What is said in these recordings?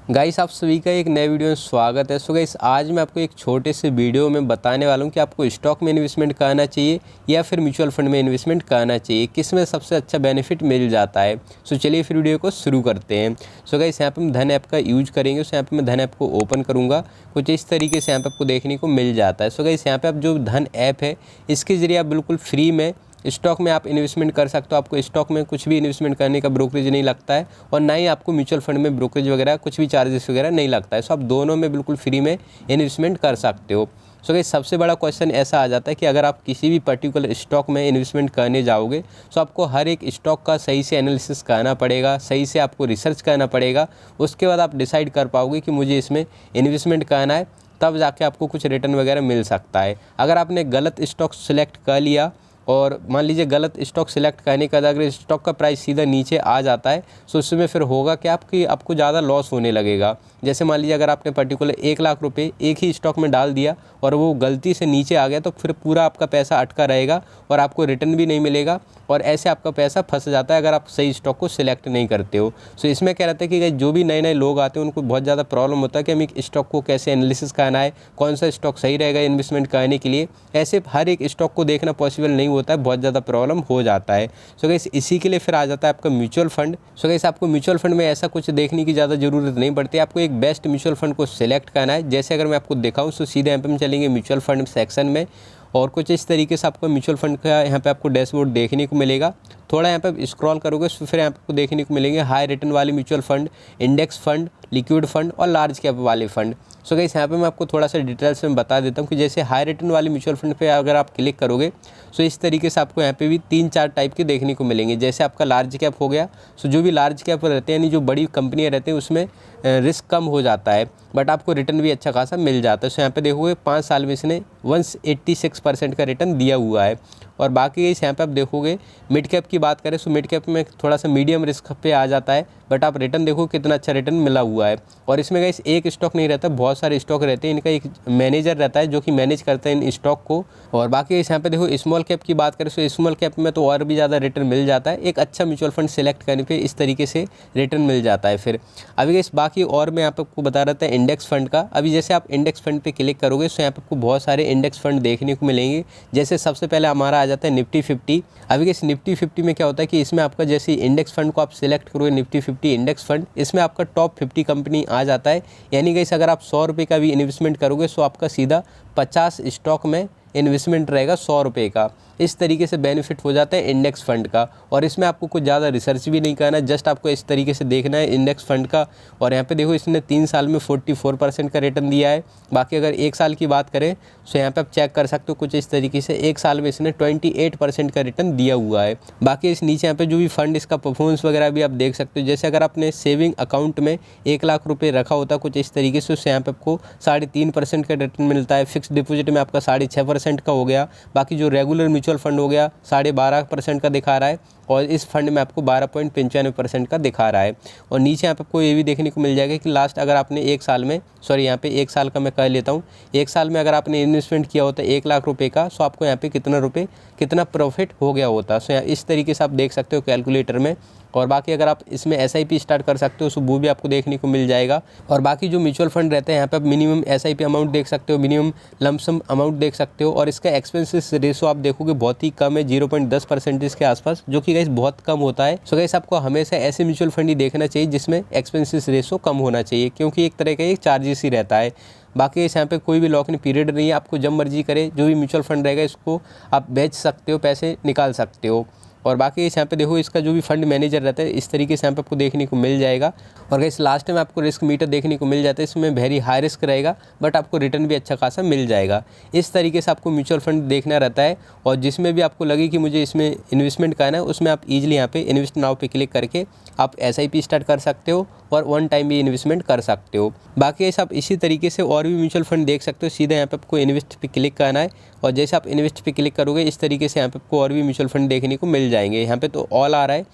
Guys आप सभी का एक नए वीडियो में स्वागत है। सो गाइस आज मैं आपको एक छोटे से वीडियो में बताने वाला हूं कि आपको स्टॉक में इन्वेस्टमेंट करना चाहिए या फिर म्यूचुअल फंड में इन्वेस्टमेंट करना चाहिए, किस में सबसे अच्छा बेनिफिट मिल जाता है। सो चलिए फिर वीडियो को शुरू करते हैं। सो गाइस यहाँ पे हम धन ऐप का यूज करेंगे। सो यहाँ पे मैं धन ऐप को ओपन करूँगा, कुछ इस तरीके से यहाँ पे आपको देखने को मिल जाता है। सो गाइस यहाँ पे आप जो धन ऐप है इसके ज़रिए आप बिल्कुल फ्री में स्टॉक में आप इन्वेस्टमेंट कर सकते हो। आपको स्टॉक में कुछ भी इन्वेस्टमेंट करने का ब्रोकरेज नहीं लगता है और ना ही आपको म्यूचुअल फंड में ब्रोकरेज वगैरह कुछ भी चार्जेस वगैरह नहीं लगता है। सो आप दोनों में बिल्कुल फ्री में इन्वेस्टमेंट कर सकते हो। सो गाइस सबसे बड़ा क्वेश्चन ऐसा आ जाता है कि अगर आप किसी भी पर्टिकुलर स्टॉक में इन्वेस्टमेंट करने जाओगे तो आपको हर एक स्टॉक का सही से एनालिसिस करना पड़ेगा, सही से आपको रिसर्च करना पड़ेगा। उसके बाद आप डिसाइड कर पाओगे कि मुझे इसमें इन्वेस्टमेंट करना है, तब जाके आपको कुछ रिटर्न वगैरह मिल सकता है। अगर आपने गलत स्टॉक सेलेक्ट कर लिया और मान लीजिए गलत स्टॉक सेलेक्ट करने का अगर स्टॉक का प्राइस सीधा नीचे आ जाता है तो उसमें फिर होगा कि आपको ज़्यादा लॉस होने लगेगा। जैसे मान लीजिए अगर आपने पर्टिकुलर 1,00,000 रुपये एक ही स्टॉक में डाल दिया और वो गलती से नीचे आ गया तो फिर पूरा आपका पैसा अटका रहेगा और आपको रिटर्न भी नहीं मिलेगा और ऐसे आपका पैसा फंस जाता है अगर आप सही स्टॉक को सिलेक्ट नहीं करते हो। सो इसमें क्या रहता है कि जो भी नए नए लोग आते हैं उनको बहुत ज़्यादा प्रॉब्लम होता है कि हमें स्टॉक को कैसे एनालिसिस करना है, कौन सा स्टॉक सही रहेगा इन्वेस्टमेंट करने के लिए। ऐसे हर एक स्टॉक को देखना पॉसिबल नहीं होता है, बहुत ज़्यादा प्रॉब्लम हो जाता है। सो गाइस इसी के लिए फिर आ जाता है आपका म्यूचुअल फंड। सो गाइस आपको म्यूचुअल फंड में ऐसा कुछ देखने की ज़्यादा ज़रूरत नहीं पड़ती, आपको एक बेस्ट म्यूचुअल फंड को सिलेक्ट करना है। जैसे अगर मैं आपको दिखाऊँ तो सीधे यहाँ पे हम चलेंगे म्यूचुअल फंड सेक्शन में और कुछ इस तरीके से आपको म्यूचुअल फंड का यहाँ पे आपको डैशबोर्ड देखने को मिलेगा। थोड़ा यहाँ पे स्क्रॉल करोगे तो फिर यहाँ पे आपको देखने को मिलेंगे हाई रिटर्न वाले mutual fund, index fund, liquid fund और लार्ज कैप वाले फंड। सो गाइस यहाँ पे मैं आपको थोड़ा सा डिटेल्स में बता देता हूँ कि जैसे हाई रिटर्न वाले म्यूचुअल फंड पे अगर आप क्लिक करोगे सो इस तरीके से आपको यहाँ पे भी 3-4 टाइप के देखने को मिलेंगे। जैसे आपका लार्ज कैप हो गया, सो जो भी लार्ज कैप रहते हैं यानी जो बड़ी कंपनियाँ रहती हैं उसमें रिस्क कम हो जाता है बट आपको रिटर्न भी अच्छा खासा मिल जाता है। सो यहाँ पे देखोगे 5 साल में इसने 186% का रिटर्न दिया हुआ है। और बाकी इस यहाँ पे आप देखोगे मिड कैप की बात करें तो मिड कैप में थोड़ा सा मीडियम रिस्क पे आ जाता है बट आप रिटर्न देखो कितना अच्छा रिटर्न मिला हुआ है। और इसमें गाइस एक स्टॉक नहीं रहता, बहुत सारे स्टॉक रहते हैं, इनका एक मैनेजर रहता है जो कि मैनेज करता है इन स्टॉक को। और बाकी इस यहाँ पे देखो स्मॉल कैप की बात करें तो स्मॉल कैप में तो और भी ज़्यादा रिटर्न मिल जाता है। एक अच्छा म्यूचुअल फंड सेलेक्ट करने पर इस तरीके से रिटर्न मिल जाता है। फिर अभी गाइस बाकी और मैं यहाँ पे आपको बता रहा था इंडेक्स फंड का। अभी जैसे आप इंडेक्स फंड पे क्लिक करोगे तो यहाँ पे आपको बहुत सारे इंडेक्स फंड देखने को मिलेंगे। जैसे सबसे पहले हमारा आ जाता है निफ्टी 50। अभी इस निफ्टी 50 में क्या होता है कि इसमें आपका जैसे इंडेक्स फंड को आप सिलेक्ट करोगे निफ्टी 50 इंडेक्स फंड, इसमें आपका टॉप 50 कंपनी आ जाता है। यानी कि अगर आप 100 रुपये का भी इन्वेस्टमेंट करोगे तो आपका सीधा 50 स्टॉक में इन्वेस्टमेंट रहेगा 100 रुपये का। इस तरीके से बेनिफिट हो जाता है इंडेक्स फंड का। और इसमें आपको कुछ ज़्यादा रिसर्च भी नहीं करना है, जस्ट आपको इस तरीके से देखना है इंडेक्स फंड का। और यहाँ पे देखो इसने 3 साल में 44% का रिटर्न दिया है। बाकी अगर 1 साल की बात करें तो यहाँ पे आप चेक कर सकते हो कुछ इस तरीके से 1 साल में इसने 28% का रिटर्न दिया हुआ है। बाकी इस नीचे यहाँ पे जो भी फंड इसका परफॉर्मेंस वगैरह भी आप देख सकते हो। जैसे अगर आपने सेविंग अकाउंट में 1,00,000 रुपये रखा होता है कुछ इस तरीके से, उससे यहाँ पे आपको 3.5% का रिटर्न मिलता है। फिक्स डिपॉजिट में आपका 6.5% का हो गया। बाकी जो रेगुलर म्यूचुअल फंड हो गया 12.5% का दिखा रहा है और इस फंड में आपको 12.95% का दिखा रहा है। और नीचे यहाँ पे आपको ये भी देखने को मिल जाएगा कि लास्ट अगर आपने 1 साल में यहाँ पे 1 साल का मैं कह लेता हूँ, 1 साल में अगर आपने इन्वेस्टमेंट किया होता है 1,00,000 रुपये का तो आपको यहाँ पे कितना प्रॉफिट हो गया होता। सो इस तरीके से आप देख सकते हो कैलकुलेटर में। और बाकी अगर आप इसमें SIP स्टार्ट कर सकते हो तो वो भी आपको देखने को मिल जाएगा। और बाकी जो म्यूचुअल फंड रहते हैं यहाँ पे आप मिनिमम SIP अमाउंट देख सकते हो, मिनिमम लमसम अमाउंट देख सकते हो। और इसका एक्सपेंसेस रेशो आप देखोगे बहुत ही कम है, 0.10% के आसपास, जो कि गाइस बहुत कम होता है। सो गाइस आपको हमेशा ऐसे म्यूचुअल फंड ही देखना चाहिए जिसमें एक्सपेंसेस रेशो कम होना चाहिए, क्योंकि एक तरह का एक चार्जेस ही रहता है। बाकी इस यहाँ पे कोई भी लॉक इन पीरियड नहीं है, आपको जब मर्जी करे जो भी म्यूचुअल फंड रहेगा इसको आप बेच सकते हो, पैसे निकाल सकते हो। और बाकी इस यहाँ पे देखो इसका जो भी फंड मैनेजर रहता है इस तरीके से यहाँ पे आपको देखने को मिल जाएगा। और इस लास्ट में आपको रिस्क मीटर देखने को मिल जाता है, इसमें वेरी हाई रिस्क रहेगा बट आपको रिटर्न भी अच्छा खासा मिल जाएगा। इस तरीके से आपको म्यूचुअल फंड देखना रहता है। और जिसमें भी आपको लगे कि मुझे इसमें इन्वेस्टमेंट करना है उसमें आप ईजिली यहाँ पे इन्वेस्ट नाउ पे क्लिक करके आप SIP स्टार्ट कर सकते हो और 1 टाइम भी इन्वेस्टमेंट कर सकते हो। बाकी ऐसा आप इसी तरीके से और भी म्यूचुअल फंड देख सकते हो। सीधा यहाँ पे आपको इन्वेस्ट पे क्लिक करना है और जैसे आप इन्वेस्ट पे क्लिक करोगे इस तरीके से यहाँ पे आपको और भी म्यूचुअल फंड देखने को मिल जाएंगे। यहाँ पे तो ऑल आ रहा है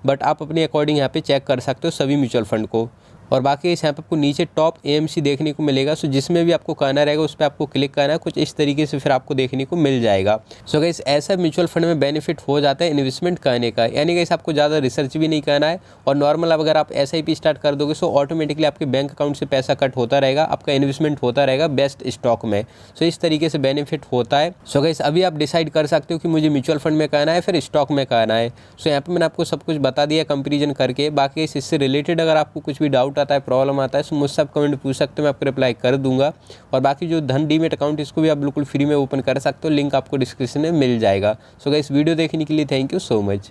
बट आप अपने अकॉर्डिंग यहाँ पे चेक कर सकते हो सभी म्यूचुअल फंड को। और बाकी इस यहाँ पे आपको नीचे टॉप AMC देखने को मिलेगा। सो जिसमें भी आपको करना रहेगा उस पर आपको क्लिक करना है, कुछ इस तरीके से फिर आपको देखने को मिल जाएगा। सो गाइस ऐसा म्यूचुअल फंड में बेनिफिट हो जाता है इन्वेस्टमेंट करने का, यानी गाइस आपको ज़्यादा रिसर्च भी नहीं करना है और नॉर्मल अगर आप SIP स्टार्ट कर दोगे सो ऑटोमेटिकली आपके बैंक अकाउंट से पैसा कट होता रहेगा, आपका इन्वेस्टमेंट होता रहेगा बेस्ट स्टॉक में। सो इस तरीके से बेनिफिट होता है। सो गाइस अभी आप डिसाइड कर सकते हो कि मुझे म्यूचुअल फंड में करना है फिर स्टॉक में करना है। सो यहाँ पे मैंने आपको सब कुछ बता दिया कंपेरिजन करके। बाकी इससे रिलेटेड अगर आपको कुछ भी डाउट आता है, प्रॉब्लम आता है, तो मुझसे आप कमेंट पूछ सकते हो, मैं आपको रिप्लाई कर दूंगा। और बाकी जो धन डीमेट अकाउंट इसको भी आप बिल्कुल फ्री में ओपन कर सकते हो, लिंक आपको डिस्क्रिप्शन में मिल जाएगा। सो गाइस वीडियो देखने के लिए थैंक यू सो मच।